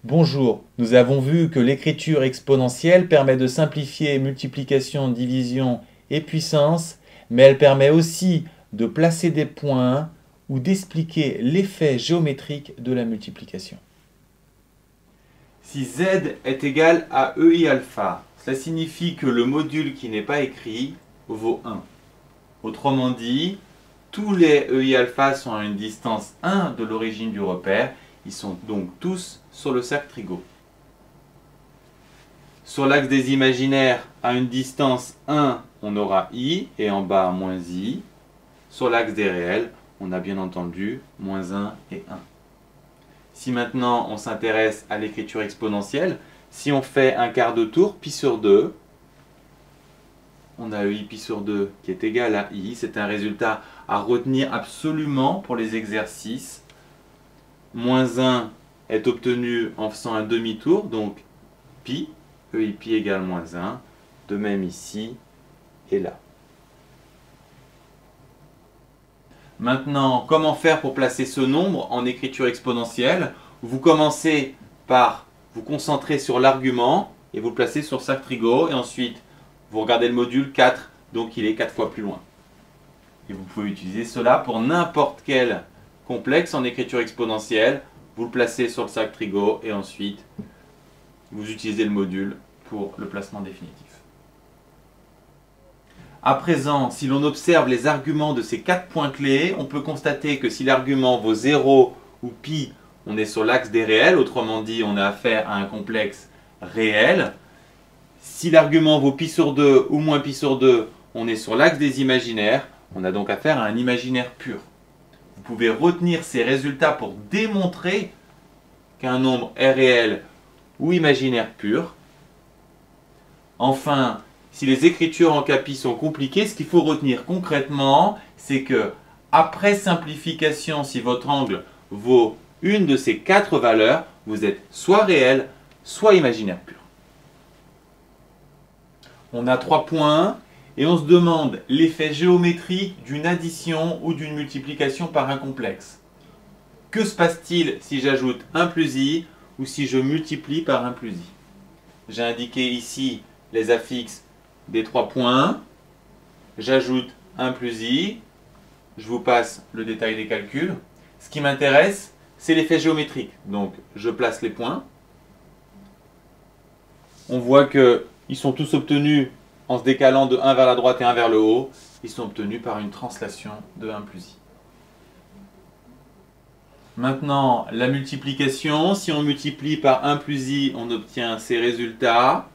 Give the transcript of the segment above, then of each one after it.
Bonjour, nous avons vu que l'écriture exponentielle permet de simplifier multiplication, division et puissance, mais elle permet aussi de placer des points ou d'expliquer l'effet géométrique de la multiplication. Si z est égal à EI alpha, cela signifie que le module qui n'est pas écrit vaut 1. Autrement dit, tous les EI alpha sont à une distance 1 de l'origine du repère. Ils sont donc tous sur le cercle trigo. Sur l'axe des imaginaires, à une distance 1, on aura i et en bas moins i. Sur l'axe des réels, on a bien entendu moins 1 et 1. Si maintenant on s'intéresse à l'écriture exponentielle, si on fait un quart de tour, pi sur 2, on a ei pi sur 2 qui est égal à i. C'est un résultat à retenir absolument pour les exercices. Moins 1 est obtenu en faisant un demi-tour, donc pi, ei pi égale moins 1, de même ici et là. Maintenant, comment faire pour placer ce nombre en écriture exponentielle? Vous commencez par vous concentrer sur l'argument et vous le placez sur cercle trigo, et ensuite vous regardez le module 4, donc il est 4 fois plus loin. Et vous pouvez utiliser cela pour n'importe quel complexe en écriture exponentielle. Vous le placez sur le cercle trigo et ensuite vous utilisez le module pour le placement définitif. À présent, si l'on observe les arguments de ces 4 points clés, on peut constater que si l'argument vaut 0 ou pi, on est sur l'axe des réels, autrement dit on a affaire à un complexe réel. Si l'argument vaut pi sur 2 ou moins pi sur 2, on est sur l'axe des imaginaires, on a donc affaire à un imaginaire pur. Vous pouvez retenir ces résultats pour démontrer qu'un nombre est réel ou imaginaire pur. Enfin, si les écritures en capi sont compliquées, ce qu'il faut retenir concrètement, c'est que après simplification, si votre angle vaut une de ces 4 valeurs, vous êtes soit réel, soit imaginaire pur. On a 3 points. Et on se demande l'effet géométrique d'une addition ou d'une multiplication par un complexe. Que se passe-t-il si j'ajoute 1 plus i ou si je multiplie par 1 plus i? J'ai indiqué ici les affixes des 3 points. J'ajoute 1 plus i. Je vous passe le détail des calculs. Ce qui m'intéresse, c'est l'effet géométrique. Donc je place les points. On voit qu'ils sont tous obtenus en se décalant de 1 vers la droite et 1 vers le haut. Ils sont obtenus par une translation de 1 plus i. Maintenant, la multiplication. Si on multiplie par 1 plus i, on obtient ces résultats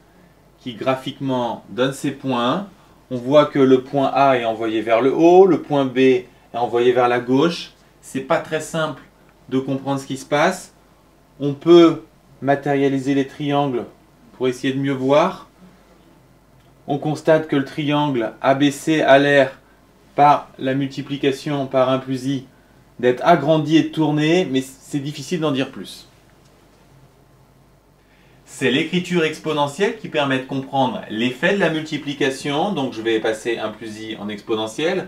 qui graphiquement donnent ces points. On voit que le point A est envoyé vers le haut, le point B est envoyé vers la gauche. Ce n'est pas très simple de comprendre ce qui se passe. On peut matérialiser les triangles pour essayer de mieux voir. On constate que le triangle ABC a l'air, par la multiplication par 1 plus i, d'être agrandi et tourné, mais c'est difficile d'en dire plus. C'est l'écriture exponentielle qui permet de comprendre l'effet de la multiplication. Donc je vais passer 1 plus i en exponentielle.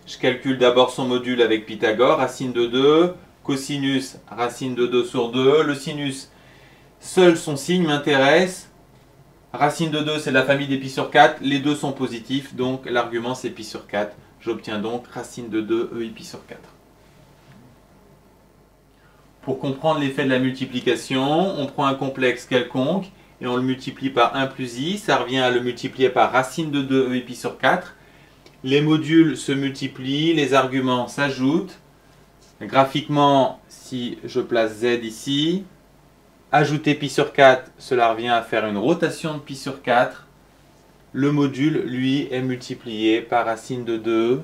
Je calcule d'abord son module avec Pythagore, racine de 2, cosinus racine de 2 sur 2. Le sinus, seul son signe m'intéresse. Racine de 2, c'est la famille des pi sur 4. Les deux sont positifs, donc l'argument c'est pi sur 4. J'obtiens donc racine de 2 ei pi sur 4. Pour comprendre l'effet de la multiplication, on prend un complexe quelconque et on le multiplie par 1 plus i. Ça revient à le multiplier par racine de 2 ei pi sur 4. Les modules se multiplient, les arguments s'ajoutent. Graphiquement, si je place z ici, ajouter pi sur 4, cela revient à faire une rotation de pi sur 4. Le module, lui, est multiplié par racine de 2.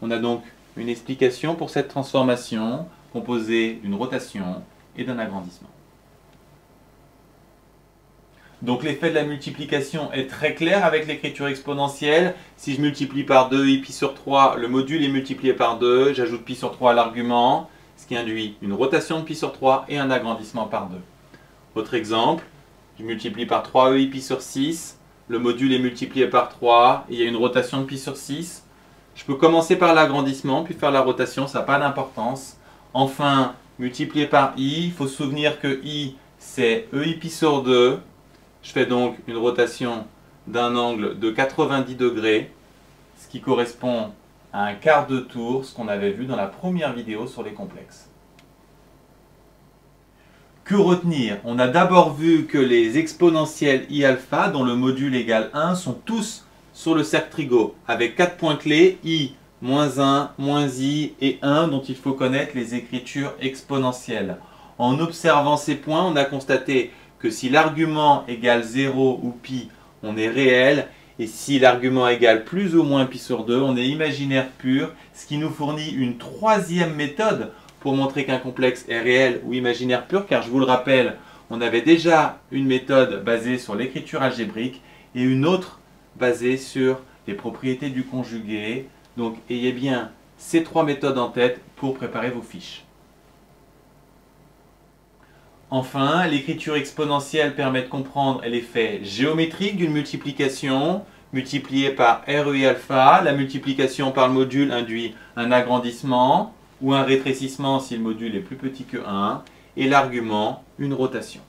On a donc une explication pour cette transformation composée d'une rotation et d'un agrandissement. Donc l'effet de la multiplication est très clair avec l'écriture exponentielle. Si je multiplie par 2 i pi sur 3, le module est multiplié par 2. J'ajoute pi sur 3 à l'argument, ce qui induit une rotation de pi sur 3 et un agrandissement par 2. Autre exemple, je multiplie par 3 ei pi sur 6, le module est multiplié par 3, et il y a une rotation de pi sur 6. Je peux commencer par l'agrandissement, puis faire la rotation, ça n'a pas d'importance. Enfin, multiplier par i, il faut se souvenir que i c'est EI sur 2. Je fais donc une rotation d'un angle de 90 degrés, ce qui correspond à un quart de tour, ce qu'on avait vu dans la première vidéo sur les complexes. Que retenir? On a d'abord vu que les exponentielles I alpha, dont le module égale 1, sont tous sur le cercle trigo, avec 4 points clés, I, moins 1, moins I et 1, dont il faut connaître les écritures exponentielles. En observant ces points, on a constaté que si l'argument égale 0 ou pi, on est réel, et si l'argument égale plus ou moins pi sur 2, on est imaginaire pur, ce qui nous fournit une troisième méthode pour montrer qu'un complexe est réel ou imaginaire pur, car je vous le rappelle, on avait déjà une méthode basée sur l'écriture algébrique et une autre basée sur les propriétés du conjugué. Donc ayez bien ces trois méthodes en tête pour préparer vos fiches. Enfin, l'écriture exponentielle permet de comprendre l'effet géométrique d'une multiplication multipliée par REI alpha. La multiplication par le module induit un agrandissement ou un rétrécissement si le module est plus petit que 1 et l'argument une rotation.